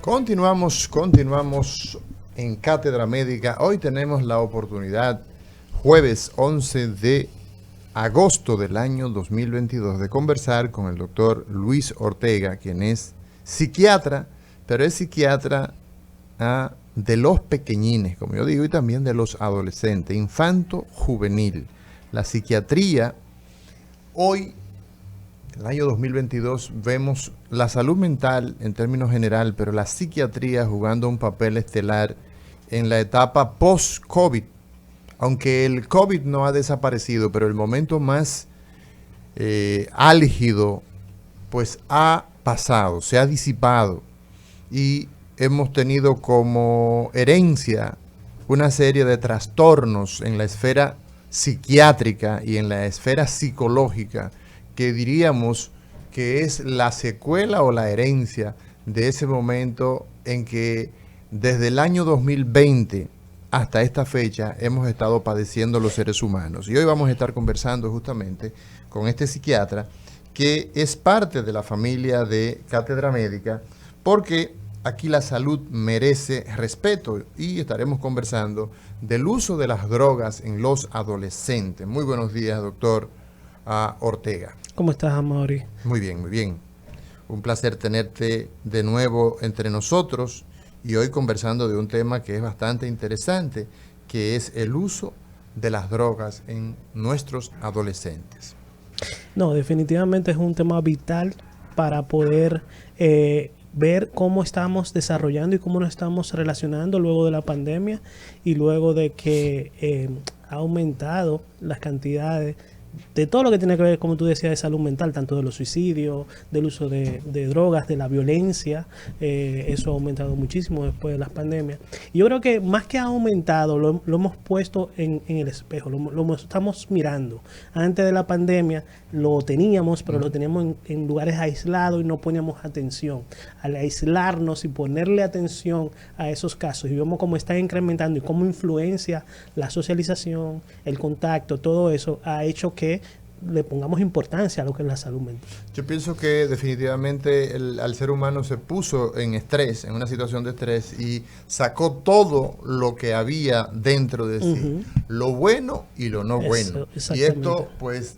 Continuamos en Cátedra Médica. Hoy tenemos la oportunidad, jueves 11 de agosto del año 2022, de conversar con el doctor Luis Ortega, quien es psiquiatra, pero es psiquiatra de los pequeñines, como yo digo, y también de los adolescentes, infanto-juvenil. La psiquiatría, hoy, en el año 2022, vemos la salud mental en términos general, pero la psiquiatría jugando un papel estelar en la etapa post-COVID. Aunque el COVID no ha desaparecido, pero el momento más álgido, pues ha pasado, se ha disipado y hemos tenido como herencia una serie de trastornos en la esfera psiquiátrica y en la esfera psicológica que diríamos que es la secuela o la herencia de ese momento en que desde el año 2020 hasta esta fecha hemos estado padeciendo los seres humanos. Y hoy vamos a estar conversando justamente con este psiquiatra que es parte de la familia de Cátedra Médica, porque aquí la salud merece respeto y estaremos conversando del uso de las drogas en los adolescentes. Muy buenos días, doctor Ortega. ¿Cómo estás, Amaury? Muy bien, muy bien. Un placer tenerte de nuevo entre nosotros y hoy conversando de un tema que es bastante interesante, que es el uso de las drogas en nuestros adolescentes. No, definitivamente es un tema vital para poder ver cómo estamos desarrollando y cómo nos estamos relacionando luego de la pandemia y luego de que ha aumentado las cantidades de todo lo que tiene que ver, como tú decías, de salud mental, tanto de los suicidios, del uso de drogas, de la violencia. Eso ha aumentado muchísimo después de las pandemias. Y yo creo que más que ha aumentado, lo hemos puesto en el espejo, lo estamos mirando. Antes de la pandemia lo teníamos, pero lo teníamos en lugares aislados y no poníamos atención. Al aislarnos y ponerle atención a esos casos, y vemos cómo está incrementando y cómo influencia la socialización, el contacto, todo eso ha hecho que le pongamos importancia a lo que es la salud mental. Yo pienso que definitivamente al ser humano se puso en estrés, en una situación de estrés, y sacó todo lo que había dentro de sí, lo bueno y lo no bueno. Y esto pues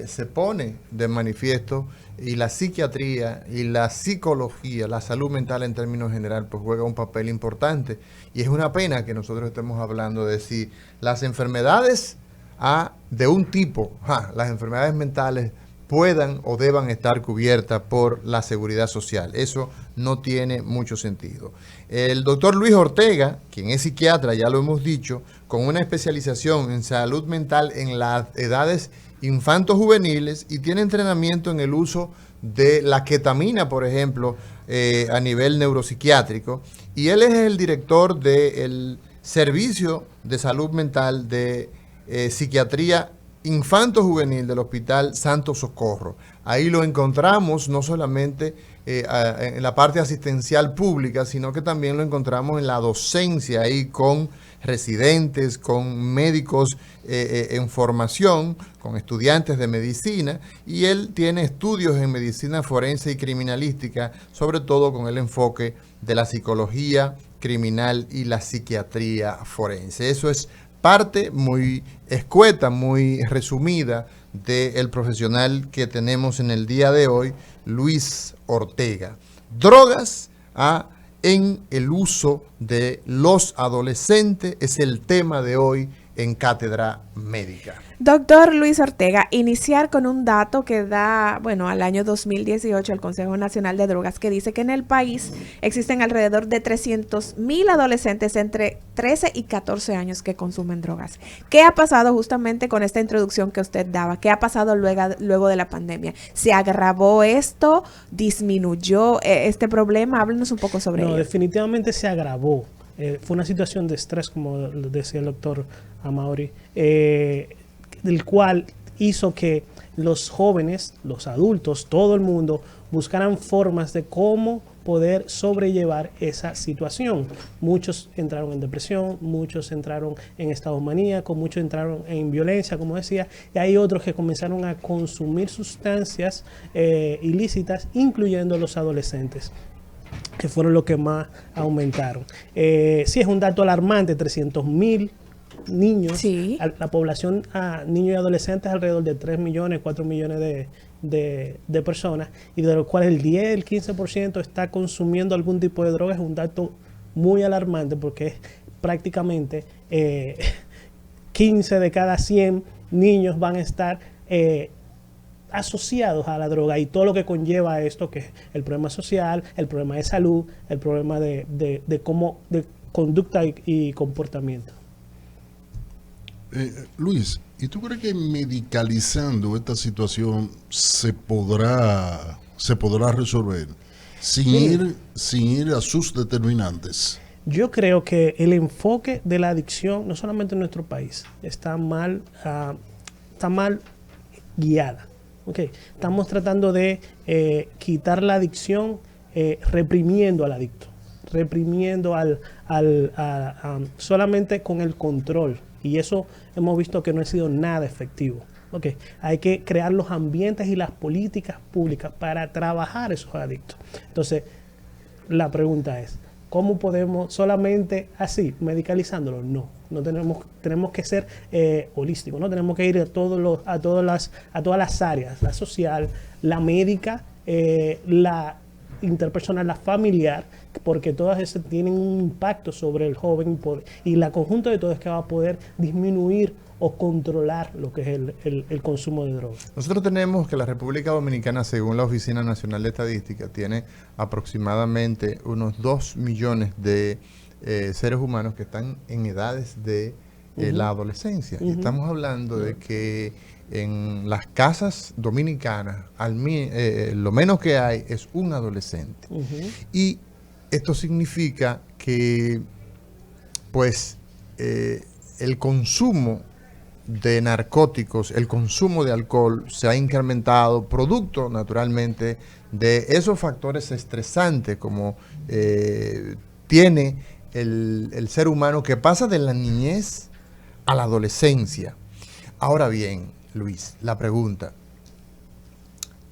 se pone de manifiesto, y la psiquiatría y la psicología, la salud mental en términos general, pues juega un papel importante. Y es una pena que nosotros estemos hablando de si las enfermedades de un tipo, las enfermedades mentales puedan o deban estar cubiertas por la seguridad social. Eso no tiene mucho sentido. El doctor Luis Ortega, quien es psiquiatra, ya lo hemos dicho, con una especialización en salud mental en las edades infanto-juveniles y tiene entrenamiento en el uso de la ketamina, por ejemplo, a nivel neuropsiquiátrico. Y él es el director del Servicio de Salud Mental de Psiquiatría Infanto-Juvenil del Hospital Santo Socorro. Ahí lo encontramos no solamente en la parte asistencial pública, sino que también lo encontramos en la docencia, ahí con residentes, con médicos en formación, con estudiantes de medicina, y él tiene estudios en medicina forense y criminalística, sobre todo con el enfoque de la psicología criminal y la psiquiatría forense. Eso es parte muy escueta, muy resumida del profesional que tenemos en el día de hoy, Luis Ortega. Drogas en el uso de los adolescentes es el tema de hoy en Cátedra Médica. Doctor Luis Ortega, iniciar con un dato que da, al año 2018 el Consejo Nacional de Drogas, que dice que en el país existen alrededor de 300,000 adolescentes entre 13 y 14 años que consumen drogas. ¿Qué ha pasado justamente con esta introducción que usted daba? ¿Qué ha pasado luego de la pandemia? ¿Se agravó esto? ¿Disminuyó este problema? Háblenos un poco sobre ello. No, definitivamente se agravó. Fue una situación de estrés, como decía el doctor Amaury, del cual hizo que los jóvenes, los adultos, todo el mundo buscaran formas de cómo poder sobrellevar esa situación. Muchos entraron en depresión, muchos entraron en estado maníaco, muchos entraron en violencia, como decía, y hay otros que comenzaron a consumir sustancias ilícitas, incluyendo los adolescentes. que fueron los que más aumentaron. Sí, es un dato alarmante, 300.000 niños. Sí. La población niños y adolescentes es alrededor de 3 millones, 4 millones de personas, y de los cuales el 10, el 15% está consumiendo algún tipo de droga. Es un dato muy alarmante porque es prácticamente 15 de cada 100 niños van a estar asociados a la droga y todo lo que conlleva esto, que es el problema social, el problema de salud, el problema de conducta y comportamiento. Luis, ¿y tú crees que medicalizando esta situación se podrá resolver sin ir a sus determinantes? Yo creo que el enfoque de la adicción, no solamente en nuestro país, está mal guiada. Okay. Estamos tratando de quitar la adicción reprimiendo al adicto, reprimiendo solamente con el control. Y eso hemos visto que no ha sido nada efectivo. Okay. Hay que crear los ambientes y las políticas públicas para trabajar esos adictos. Entonces, la pregunta es, ¿cómo podemos solamente así, medicalizándolo? No tenemos que ser holísticos, ¿no? Tenemos que ir a todas las áreas, la social, la médica, la interpersonal, la familiar, porque todas esas tienen un impacto sobre el joven y la conjunto de todo es que va a poder disminuir o controlar lo que es el consumo de drogas. Nosotros tenemos que la República Dominicana, según la Oficina Nacional de Estadística, tiene aproximadamente unos 2 millones de seres humanos que están en edades de la adolescencia. Y estamos hablando de que en las casas dominicanas, lo menos que hay es un adolescente. Y esto significa que, pues, el consumo de narcóticos, el consumo de alcohol se ha incrementado, producto naturalmente de esos factores estresantes como tiene el ser humano, que pasa de la niñez a la adolescencia. Ahora bien, Luis, la pregunta: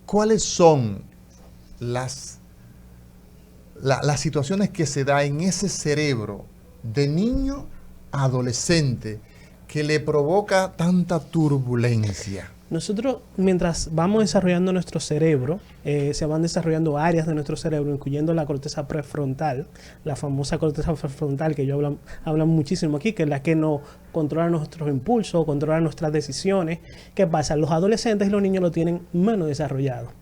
¿cuáles son las situaciones que se da en ese cerebro de niño a adolescente que le provoca tanta turbulencia? Nosotros, mientras vamos desarrollando nuestro cerebro, se van desarrollando áreas de nuestro cerebro, incluyendo la corteza prefrontal, la famosa corteza prefrontal que yo hablan muchísimo aquí, que es la que nos controla nuestros impulsos, controla nuestras decisiones. ¿Qué pasa? Los adolescentes y los niños lo tienen menos desarrollado.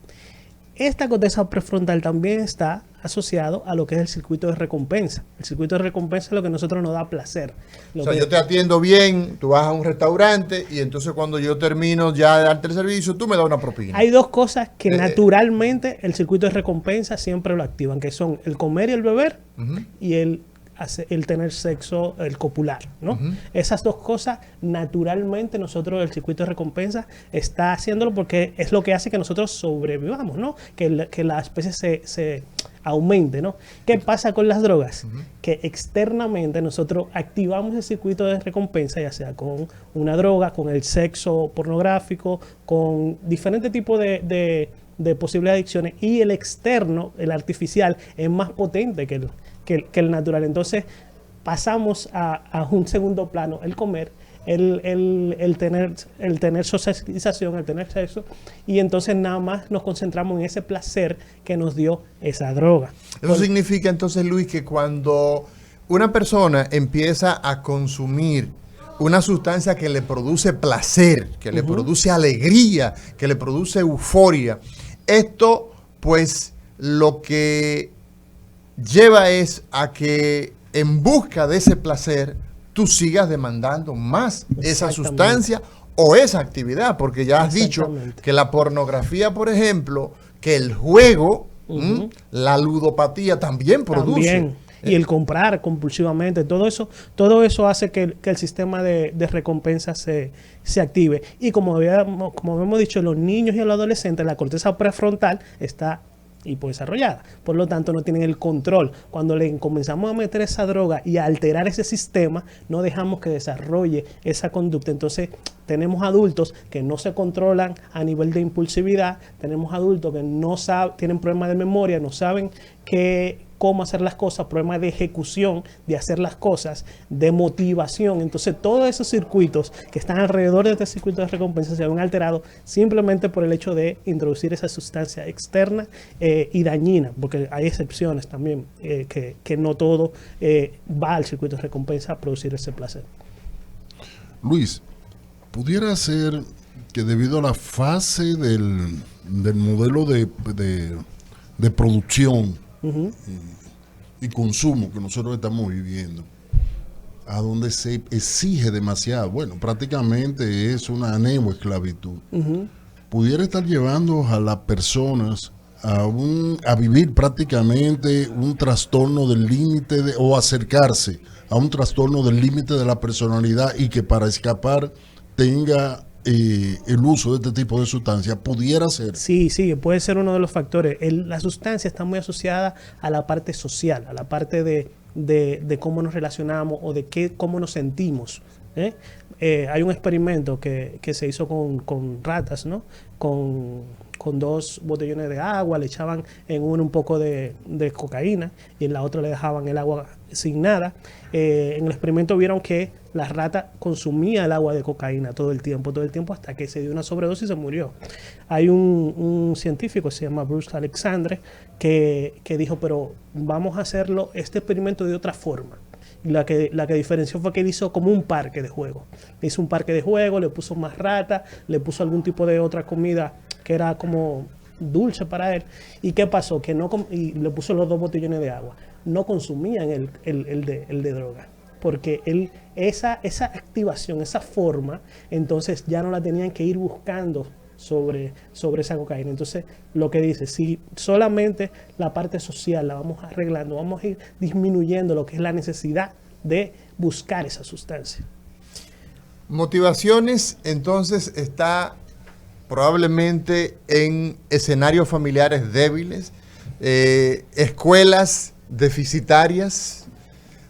Esta corteza prefrontal también está asociado a lo que es el circuito de recompensa. El circuito de recompensa es lo que a nosotros nos da placer. Yo te atiendo bien, tú vas a un restaurante y entonces cuando yo termino ya de darte el servicio, tú me das una propina. Hay dos cosas que naturalmente el circuito de recompensa siempre lo activan, que son el comer y el beber y el tener sexo, el copular, ¿no? Esas dos cosas, naturalmente nosotros, el circuito de recompensa está haciéndolo porque es lo que hace que nosotros sobrevivamos, ¿no? Que la especie se aumente, ¿no? ¿Qué pasa con las drogas? Que externamente nosotros activamos el circuito de recompensa, ya sea con una droga, con el sexo pornográfico, con diferentes tipos de posibles adicciones, y el externo, el artificial, es más potente que el natural. Entonces pasamos a un segundo plano, el comer, el tener socialización, el tener sexo, y entonces nada más nos concentramos en ese placer que nos dio esa droga. Eso significa entonces, Luis, que cuando una persona empieza a consumir una sustancia que le produce placer, que le produce alegría, que le produce euforia, esto pues lo que lleva es a que en busca de ese placer tú sigas demandando más esa sustancia o esa actividad, porque ya has dicho que la pornografía, por ejemplo, que el juego, la ludopatía también produce. Y el comprar compulsivamente, todo eso hace que el sistema de recompensa se active. Y como habíamos dicho, los niños y los adolescentes, la corteza prefrontal está hipodesarrollada. Por lo tanto, no tienen el control. Cuando le comenzamos a meter esa droga y a alterar ese sistema, no dejamos que desarrolle esa conducta. Entonces, tenemos adultos que no se controlan a nivel de impulsividad, tenemos adultos que no saben, tienen problemas de memoria, no saben qué cómo hacer las cosas, problemas de ejecución, de hacer las cosas, de motivación. Entonces, todos esos circuitos que están alrededor de este circuito de recompensa se ven alterados simplemente por el hecho de introducir esa sustancia externa y dañina, porque hay excepciones también, que no todo va al circuito de recompensa a producir ese placer. Luis, pudiera ser que debido a la fase del modelo de producción y consumo que nosotros estamos viviendo, a donde se exige demasiado, bueno, prácticamente es una neoesclavitud, pudiera estar llevando a las personas a vivir prácticamente un trastorno del límite o acercarse a un trastorno del límite de la personalidad, y que para escapar tenga el uso de este tipo de sustancias. Pudiera ser. Sí, puede ser uno de los factores. La sustancia está muy asociada a la parte social, a la parte de cómo nos relacionamos o de cómo nos sentimos. Hay un experimento que se hizo con ratas, ¿no? Con 2 botellones de agua, le echaban en uno un poco de cocaína y en la otra le dejaban el agua sin nada. En el experimento vieron que la rata consumía el agua de cocaína todo el tiempo, hasta que se dio una sobredosis y se murió. Hay un científico, se llama Bruce Alexandre, que dijo, pero vamos a hacerlo este experimento de otra forma. La que diferenció fue que él hizo como un parque de juego. Le hizo un parque de juego, le puso más rata, le puso algún tipo de otra comida que era como dulce para él. ¿Y qué pasó? Que y le puso los 2 botellones de agua. No consumían el de droga. Porque esa activación, esa forma, entonces ya no la tenían que ir buscando sobre esa cocaína. Entonces, lo que dice, si solamente la parte social la vamos arreglando, vamos a ir disminuyendo lo que es la necesidad de buscar esa sustancia. Motivaciones, entonces, está probablemente en escenarios familiares débiles, escuelas deficitarias,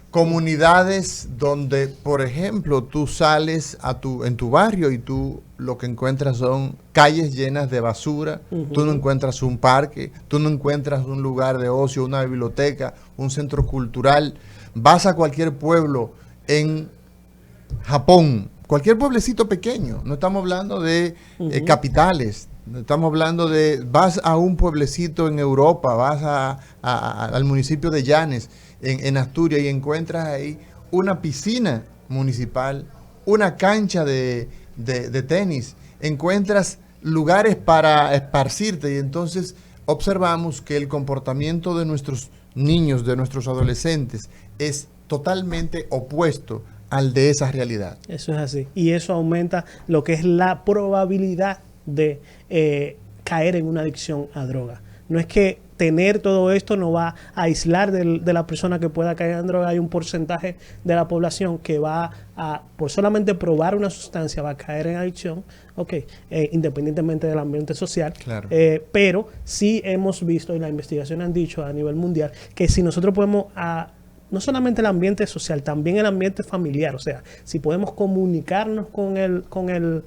comunidades donde, por ejemplo, tú sales en tu barrio y tú lo que encuentras son calles llenas de basura, tú no encuentras un parque, tú no encuentras un lugar de ocio, una biblioteca, un centro cultural. Vas a cualquier pueblo en Japón, cualquier pueblecito pequeño, no estamos hablando de capitales, estamos hablando vas a un pueblecito en Europa, vas al municipio de Llanes, en Asturias, y encuentras ahí una piscina municipal, una cancha de tenis, encuentras lugares para esparcirte, y entonces observamos que el comportamiento de nuestros niños, de nuestros adolescentes, es totalmente opuesto al de esa realidad. Eso es así. Y eso aumenta lo que es la probabilidad de caer en una adicción a droga. No es que tener todo esto no va a aislar de la persona que pueda caer en droga. Hay un porcentaje de la población que va por solamente probar una sustancia, va a caer en adicción, independientemente del ambiente social. Claro. Pero sí hemos visto, y las investigaciones han dicho a nivel mundial, que si nosotros podemos, no solamente el ambiente social, también el ambiente familiar, o sea, si podemos comunicarnos con el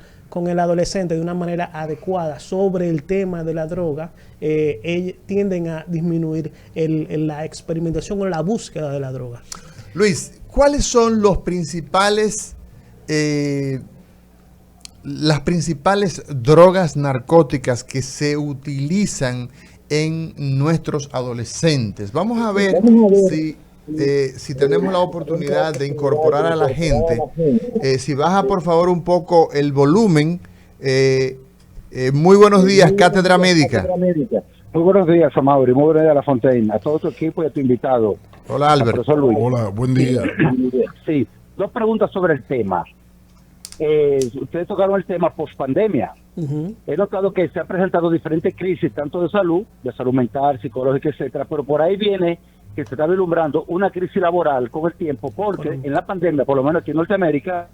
adolescente de una manera adecuada sobre el tema de la droga, ellos tienden a disminuir la experimentación o la búsqueda de la droga. Luis, ¿cuáles son las principales drogas narcóticas que se utilizan en nuestros adolescentes? Vamos a ver si tenemos la oportunidad de incorporar a la gente. Si baja por favor un poco el volumen. Muy buenos días, Cátedra Médica. Muy buenos días, Amaury. Muy buenos días, La Fontaine, a todo tu equipo y a tu invitado. Hola, Albert. Profesor Luis. Hola, buen día. Sí, 2 preguntas sobre el tema. Ustedes tocaron el tema post-pandemia. He notado que se han presentado diferentes crisis, tanto de salud mental, psicológica, etcétera, pero por ahí viene que se está vislumbrando una crisis laboral con el tiempo, porque en la pandemia, por lo menos aquí en Norteamérica,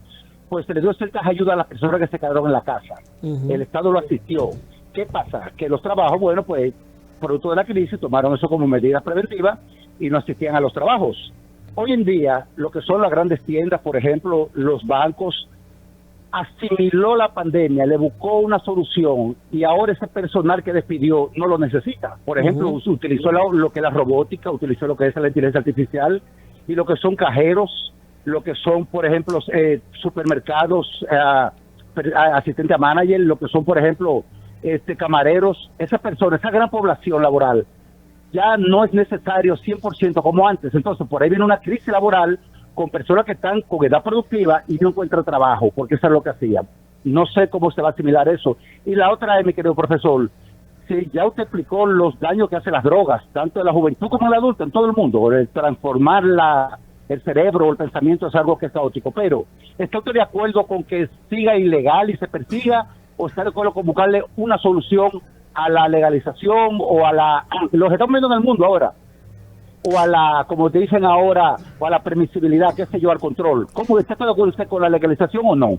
pues se le dio ciertas ayudas a las personas que se quedaron en la casa. El Estado lo asistió. ¿Qué pasa? Que los trabajos, bueno, pues, producto de la crisis, tomaron eso como medidas preventivas y no asistían a los trabajos. Hoy en día, lo que son las grandes tiendas, por ejemplo, los bancos, asimiló la pandemia, le buscó una solución y ahora ese personal que despidió no lo necesita. Por ejemplo, utilizó lo que es la robótica, utilizó lo que es la inteligencia artificial y lo que son cajeros, lo que son, por ejemplo, supermercados, asistente a manager, lo que son, por ejemplo, camareros. Esa persona, esa gran población laboral, ya no es necesario 100% como antes. Entonces, por ahí viene una crisis laboral con personas que están con edad productiva y no encuentran trabajo, porque eso es lo que hacían. No sé cómo se va a asimilar eso. Y la otra es, mi querido profesor, si ya usted explicó los daños que hacen las drogas, tanto en la juventud como en el adulto, en todo el mundo, el transformar el cerebro o el pensamiento es algo que es caótico, pero ¿está usted de acuerdo con que siga ilegal y se persiga, o está de acuerdo con buscarle una solución a la legalización o a los que estamos viendo en el mundo ahora, o a la, como te dicen ahora, o a la permisibilidad, qué sé yo, al control? ¿Cómo está de acuerdo usted con la legalización o no?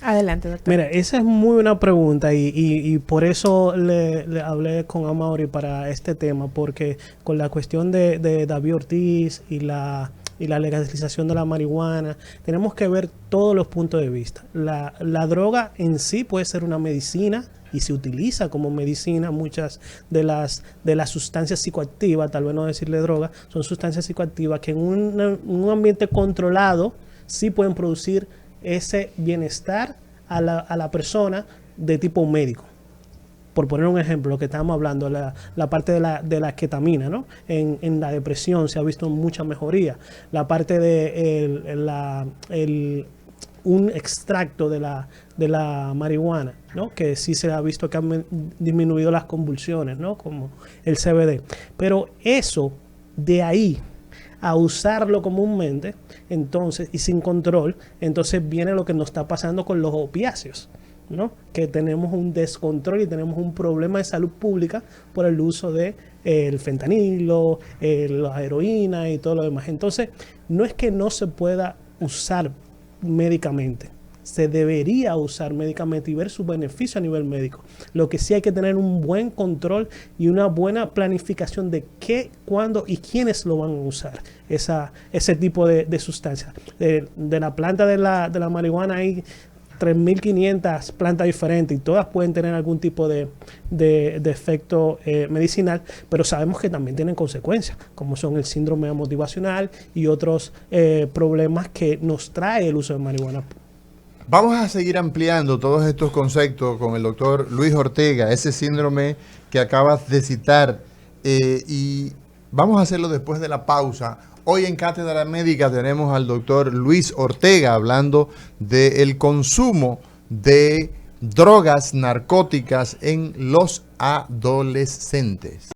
Adelante, doctor. Mira, esa es muy buena pregunta y por eso le hablé con Amaury para este tema, porque con la cuestión de David Ortiz y la legalización de la marihuana, tenemos que ver todos los puntos de vista. La droga en sí puede ser una medicina y se utiliza como medicina. Muchas de las sustancias psicoactivas, tal vez no decirle droga, son sustancias psicoactivas que en un ambiente controlado sí pueden producir ese bienestar a la persona de tipo médico. Por poner un ejemplo, lo que estábamos hablando, la parte de la ketamina, ¿no? En la depresión se ha visto mucha mejoría. La parte de un extracto de la marihuana, ¿no? Que sí se ha visto que han disminuido las convulsiones, ¿no? Como el CBD. Pero eso, de ahí a usarlo comúnmente, entonces, y sin control, entonces viene lo que nos está pasando con los opiáceos, ¿no? Que tenemos un descontrol y tenemos un problema de salud pública por el uso de el fentanilo, la heroína y todo lo demás. Entonces, no es que no se pueda usar médicamente, se debería usar médicamente y ver su beneficio a nivel médico. Lo que sí hay que tener un buen control y una buena planificación de qué, cuándo y quiénes lo van a usar, ese tipo de sustancias. De la planta de la marihuana hay 3.500 plantas diferentes y todas pueden tener algún tipo de efecto medicinal, pero sabemos que también tienen consecuencias, como son el síndrome motivacional y otros problemas que nos trae el uso de marihuana. Vamos a seguir ampliando todos estos conceptos con el doctor Luis Ortega, ese síndrome que acabas de citar, y vamos a hacerlo después de la pausa. Hoy en Cátedra Médica tenemos al doctor Luis Ortega hablando del consumo de drogas narcóticas en los adolescentes.